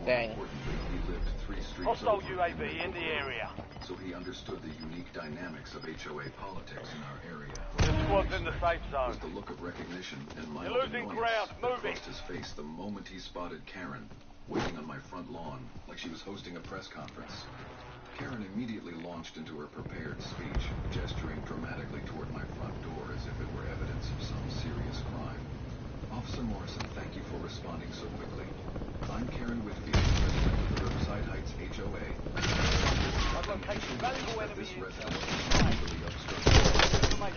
thing. Hostile UAV in the area. So he understood the unique dynamics of HOA politics in our area. The squad's in the safe zone. Was the look of recognition and my You're losing ground. Move it. Crossed his face the moment he spotted Karen waiting on my front lawn like she was hosting a press conference. Karen immediately launched into her prepared speech, gesturing dramatically toward my front door as if it were evidence of some serious crime. Officer Morrison, thank you for responding so quickly. I'm Karen Whitfield, president of the Riverside Heights HOA. I've located valuable enemy This intel. resident illegally obstructed.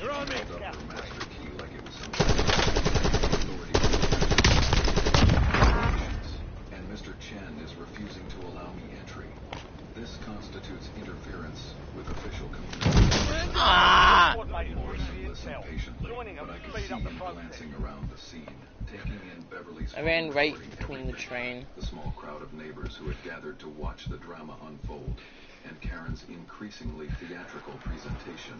You're on me. Held up her master key like it was some authority. And Mr. Chen is refusing to allow me entry. This constitutes interference with official communication. Morrison listened patiently, but I could see him glancing around the scene, taking in Beverly's I ran right between the everything. train. The small crowd of neighbors who had gathered to watch the drama unfold, and Karen's increasingly theatrical presentation.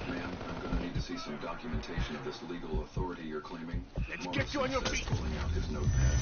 Ma'am, I'm going to need to see some documentation of this legal authority you're claiming. Let's get you on your feet. Pulling out his notepad.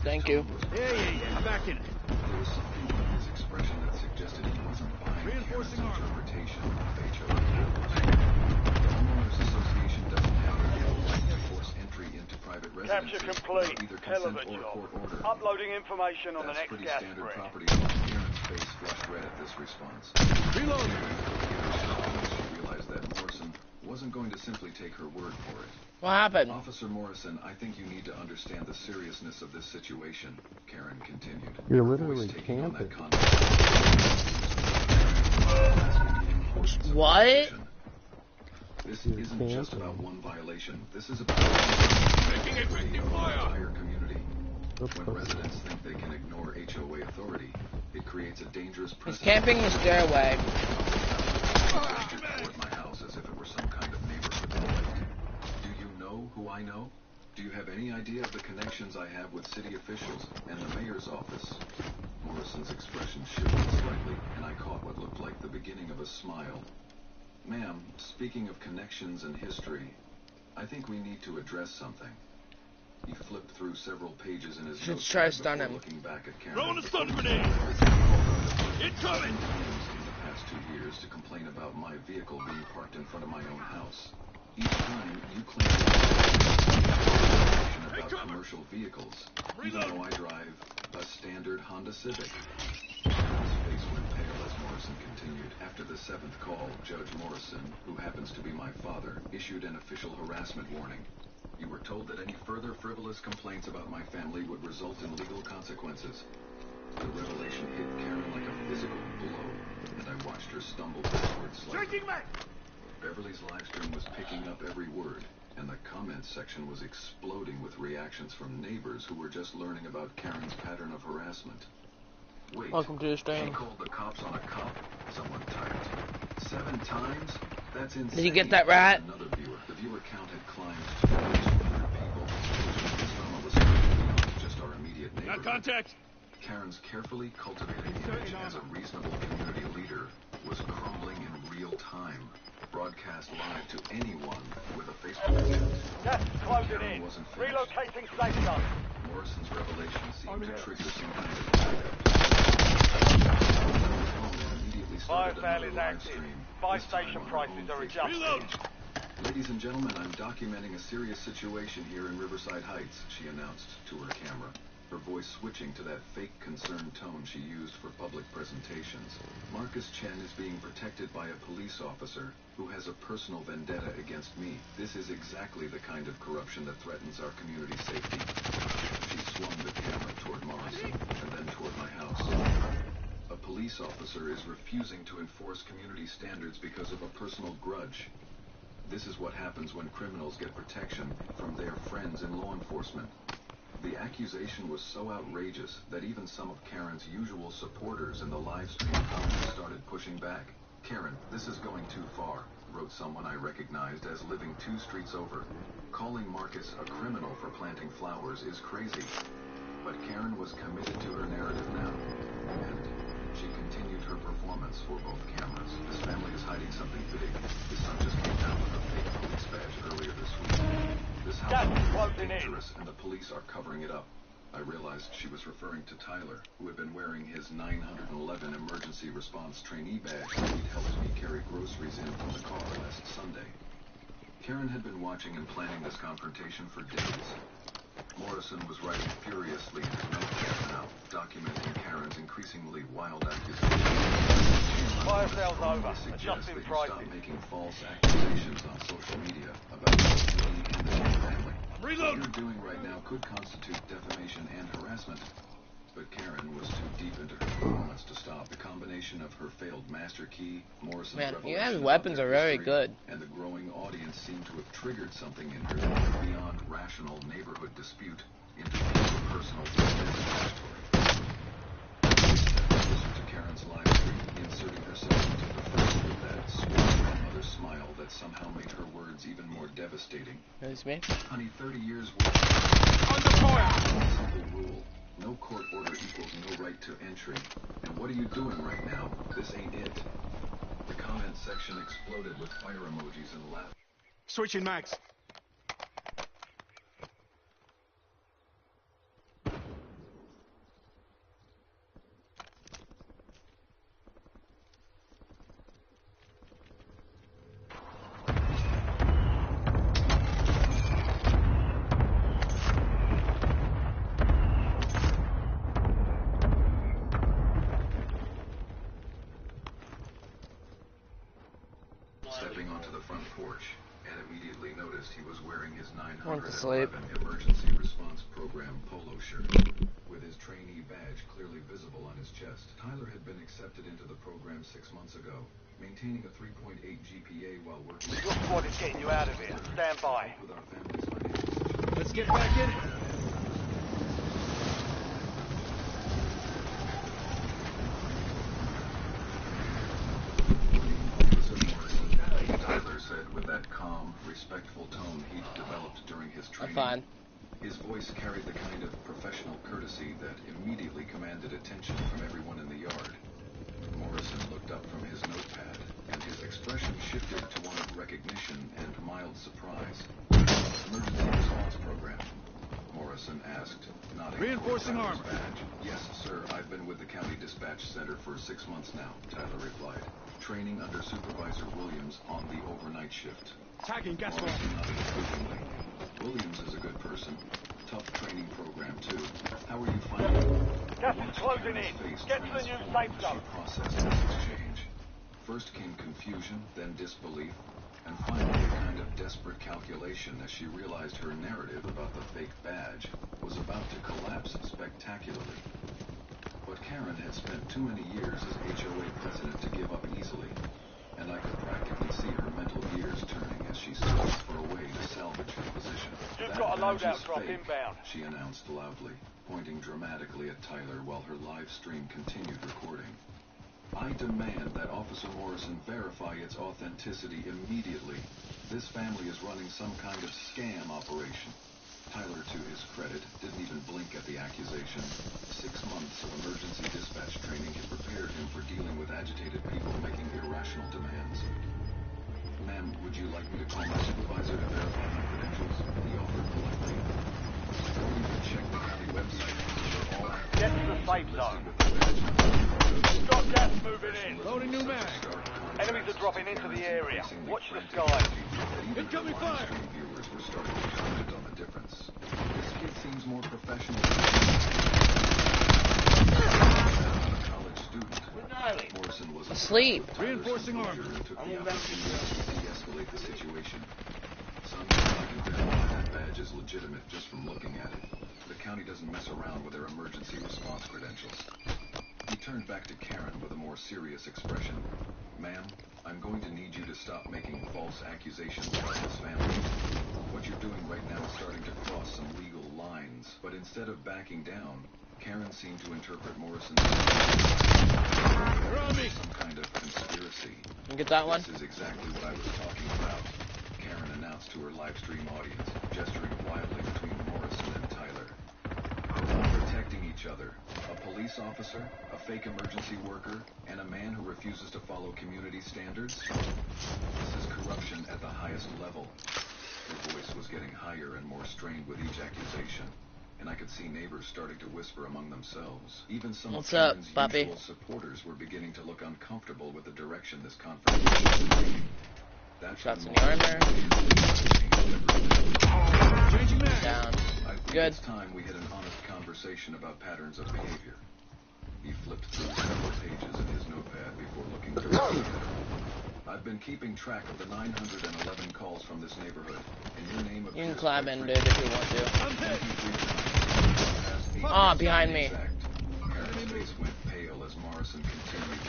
Thank you. Yeah. I'm back in it. There was something about his expression that suggested he wasn't buying Reinforcing Karen's armor. interpretation of HOA rules. The Homeowners Association doesn't have the legal right to force entry into private residences Capture complete. without either Hell of consent a or job. court order. Uploading information on the That's next pretty gas standard spread. property law. Karen's face flushed red at this response. Reload. She realized that Morrison wasn't going to simply take her word for it. What happened? Officer Morrison, I think you need to understand the seriousness of this situation, Karen continued. You're her literally voice taking on that camping. conversation. What? This isn't just about one violation. This is about Making effective the fire. entire community. When residents think they can ignore HOA authority, it creates a dangerous He's precedent. camping in the stairway. Toward my house as if it were some kind of neighborhood conflict. Do you know who I know? Do you have any idea of the connections I have with city officials and the mayor's office? Morrison's expression shifted slightly, and I caught what looked like the beginning of a smile. Ma'am, speaking of connections and history, I think we need to address something. He flipped through several pages in his Should notepad try to stun before him. looking back at Karen. Throwing a stun grenade. Incoming. In the past 2 years to complain about my vehicle being parked in front of my own house. Each time you claim about commercial vehicles, even though I drive a standard Honda Civic. His face After the 7th call, Judge Morrison, who happens to be my father, issued an official harassment warning. You were told that any further frivolous complaints about my family would result in legal consequences. The revelation hit Karen like a physical blow, and I watched her stumble backwards slightly. Beverly's livestream was picking up every word, and the comments section was exploding with reactions from neighbors who were just learning about Karen's pattern of harassment. Wait, welcome to the stream. She called the cops on a cop? Someone typed. 7 times? That's insane. Did you get that right? Another viewer. The viewer count had climbed to 200 people, which means some of us beyond just our immediate neighborhood. Got contact. Karen's carefully cultivated image as a reasonable community leader was crumbling in real time, broadcast live to anyone with a Facebook account. Gas is closing Karen in. wasn't finished. Relocating safe zone. Morrison's revelation seemed to trigger some kind of backup. Immediately started Biofile another is live active. stream, Buy this time station on her prices own are Facebook adjusted. page. Ladies and gentlemen, I'm documenting a serious situation here in Riverside Heights, she announced to her camera, her voice switching to that fake concerned tone she used for public presentations. Marcus Chen is being protected by a police officer who has a personal vendetta against me. This is exactly the kind of corruption that threatens our community safety. She swung the camera toward Morrison and then toward my house. A police officer is refusing to enforce community standards because of a personal grudge. This is what happens when criminals get protection from their friends in law enforcement. The accusation was so outrageous that even some of Karen's usual supporters in the live stream comments started pushing back. Karen, this is going too far, wrote someone I recognized as living 2 streets over. Calling Marcus a criminal for planting flowers is crazy. But Karen was committed to her narrative now, and she continued her performance for both cameras. This family is hiding something big. His son just came down with a fake police badge earlier this week. This house is dangerous, and the police are covering it up. I realized she was referring to Tyler, who had been wearing his 911 emergency response trainee badge that he'd helped me carry groceries in from the car last Sunday. Karen had been watching and planning this confrontation for days. Morrison was writing furiously in his notepad now, documenting Karen's increasingly wild accusations. Fire sales over. Suggest Adjusting that you prices. stop making false accusations on social media about both me and the Chen family. What you're doing right now could constitute defamation and harassment. But Karen was too deep into her performance to stop. The combination of her failed master key, Morrison's Man, you revelation guys' weapons about are their very history, good. and the growing audience seemed to have triggered something in her that went beyond rational neighborhood dispute into personal territory. Listen to Karen's live stream, inserting herself into the first with that sweet grandmother smile that somehow made her words even more devastating. That's me. Honey, 30 years worth. Under fire! Simple rule. No court order equals no right to entry. And what are you doing right now? This ain't it. The comment section exploded with fire emojis and laughter. Switching mags. Stepping onto the front porch, and immediately noticed he was wearing his Went to sleep. 911 Emergency Response Program polo shirt, with his trainee badge clearly visible on his chest. Tyler had been accepted into the program 6 months ago, maintaining a 3.8 GPA while working. Your squad is getting you out of here. Stand by. With our family's financial situation. Let's get back in it. Tyler said with that calm, respectful tone he'd developed during his training. I'm fine. His voice carried the kind of professional courtesy that immediately commanded attention from everyone in the yard. Morrison looked up from his notepad, and his expression shifted to one of recognition and mild surprise. Emergency response program, Morrison asked, nodding Reinforcing toward Tyler's armor. badge. Yes, sir. I've been with the county dispatch center for 6 months now, Tyler replied. Training under Supervisor Williams on the overnight shift. Tagging gas Morrison line. nodded approvingly. Williams is a good person. Tough training program, too. How are you finding it? Gas is closing in. Get to the new safe zone. She processed this exchange. First came confusion, then disbelief, and finally a kind of desperate calculation as she realized her narrative about the fake badge was about to collapse spectacularly. But Karen had spent too many years as HOA president to give up easily, and I could practically see her mental gears turning as she searched for a way to salvage her position. You've That got a badge loadout is drop fake, inbound. she announced loudly, pointing dramatically at Tyler while her live stream continued recording. I demand that Officer Morrison verify its authenticity immediately. This family is running some kind of scam operation. Tyler, to his credit, didn't even blink at the accusation. 6 months of emergency dispatch training had prepared him for dealing with agitated people making irrational demands. Ma'am, would you like me to call my supervisor to verify my credentials? He offered politely. Or you can check the county website. They're all Get to the safe zone. Got gas moving in. Loading new mag. Enemies are dropping into the area. Watch the skies. Incoming fire. Viewers were starting to comment on the difference. This kid seems more professional. A college student. Morrison was asleep. Reinforcing arm. Took the opportunity to de-escalate the situation. Somehow I can verify that badge is legitimate just from looking at it. The county doesn't mess around with their emergency response credentials. He turned back to Karen with a more serious expression. Ma'am, I'm going to need you to stop making false accusations about this family. What you're doing right now is starting to cross some legal lines, but instead of backing down, Karen seemed to interpret Morrison's some kind of conspiracy. You get that one? This is exactly what I was talking about, Karen announced to her live stream audience, gesturing wildly between Morrison and Tyler. We're all protecting each other. A police officer, a fake emergency worker, and a man who refuses to follow community standards? This is corruption at the highest level. Her voice was getting higher and more strained with each accusation, and I could see neighbors starting to whisper among themselves. Even some of Karen's usual supporters were beginning to look uncomfortable with the direction this confrontation was taking. Shots in the armor. Down. Good. It's time we had an honest conversation about patterns of behavior. He flipped through several pages in his notepad before looking through. I've been keeping track of the 911 calls from this neighborhood. In your name of you can climb in, dude, if you want to. Ah, behind me. Karen's face went pale as Morrison continued.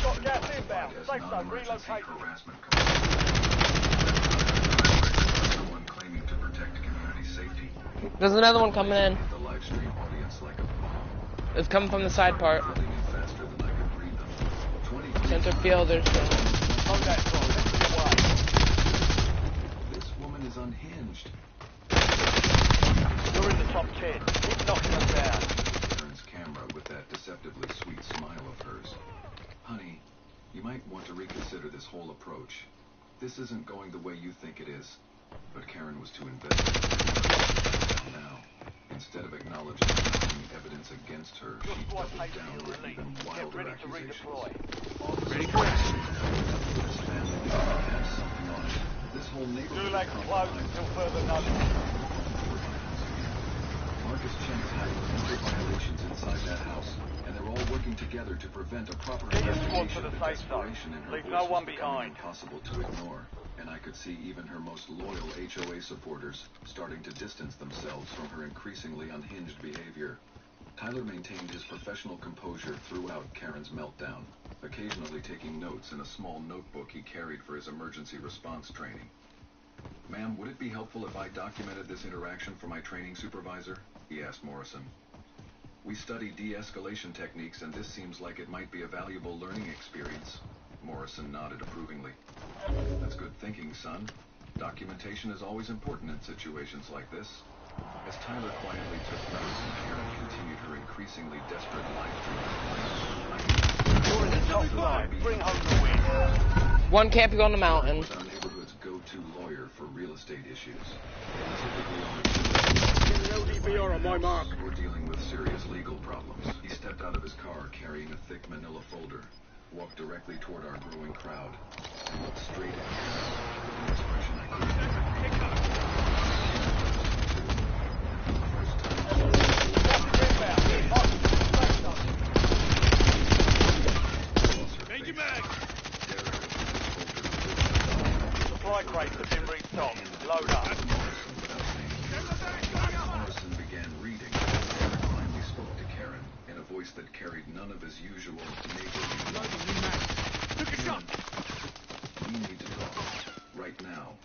Got gas inbound. Safe zone. Relocate. Someone claiming to protect community safety. There's another one coming in. The live stream audience like a bomb. It's coming from the side part. Faster than I could breathe them. Center field, there's This woman is unhinged. You're in the top 10. Keep knocking them down. Turns camera with that deceptively sweet smile of hers. Honey, you might want to reconsider this whole approach. This isn't going the way you think it is. But Karen was too invested. Now, instead of acknowledging the evidence against her, she doubled down with even wilder accusations. Ready for action. This family has something on it. This whole neighborhood Gulag closed until further notice. Marcus Cheng's hiding major violations inside that house, and they're all working together to prevent a proper investigation of the desperation in her Leave no one becoming behind. impossible to ignore. And I could see even her most loyal HOA supporters starting to distance themselves from her increasingly unhinged behavior. Tyler maintained his professional composure throughout Karen's meltdown, occasionally taking notes in a small notebook he carried for his emergency response training. Ma'am, would it be helpful if I documented this interaction for my training supervisor? He asked Morrison. We study de-escalation techniques, and this seems like it might be a valuable learning experience. Morrison nodded approvingly. That's good thinking, son. Documentation is always important in situations like this. As Tyler quietly took notes and Karen continued her increasingly desperate live stream, You're in the top 5. Bring home the win. One camping on the mountain. was our neighborhood's go-to lawyer for real estate issues. LDBR on my mark. We're dealing with serious legal problems. He stepped out of his car carrying a thick manila folder, walked directly toward our growing crowd, and looked straight at Karen with an expression I couldn't loader. Morrison began reading. Derek finally spoke to Karen in a voice that carried none of his usual neighborly. We need to talk. Right now.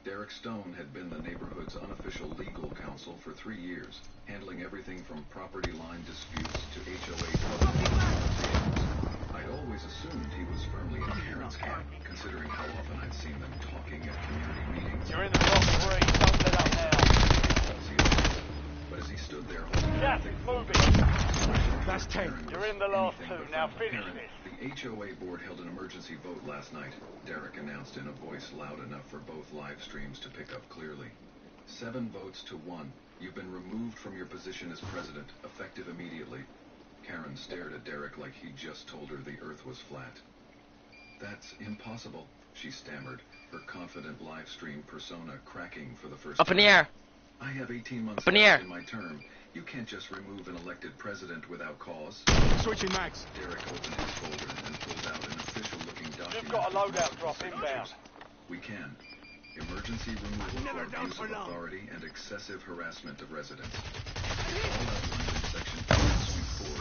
Derek Stone had been the neighborhood's unofficial legal counsel for 3 years, handling everything from property line disputes to HOA negotiations. I'd always assumed he was firmly in Karen's camp, considering how often I'd seen them talking at community meetings. You're in the top 3. Don't let up now. But as he stood there holding Gas is moving. That's 10. You're in the last 2. Now finish this. The HOA board held an emergency vote last night. Derek announced in a voice loud enough for both live streams to pick up clearly. 7 votes to 1. You've been removed from your position as president, effective immediately. Karen stared at Derek like he just told her the earth was flat. That's impossible, she stammered, her confident live stream persona cracking for the first time. Up in the air. I have 18 months Up in the air. left in my term. You can't just remove an elected president without cause. Switching mags. Derek opened his folder and pulled out an official-looking document. You've got a loadout drop inbound. We can. Emergency removal for abuse of authority and excessive harassment of residents. All outlined in Section 4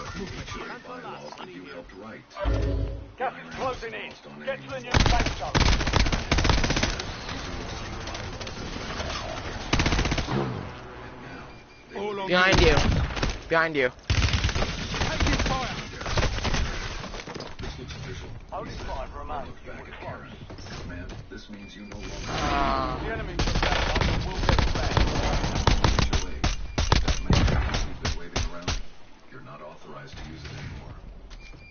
of the HOA bylaws that you helped write. Gas is closing in. Get to the new safe zone. Behind you. Behind you. This looks official. Only 5 remain. Look back at Karen. Man, this means you no longer The enemy took that one, but we'll get it back. HOA. That many you've been waving around, you're not authorized to use it anymore.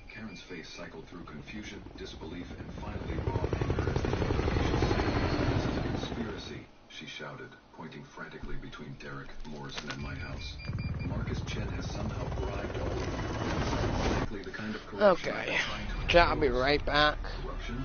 Karen's face cycled through confusion, disbelief, and finally raw anger as the notification said, "This is a conspiracy," she shouted, pointing frantically between Derek, Morrison, and my house. Marcus Chen has somehow bribed all of you. Exactly the kind of corruption Okay. I've been trying to I'll be right back. Corruption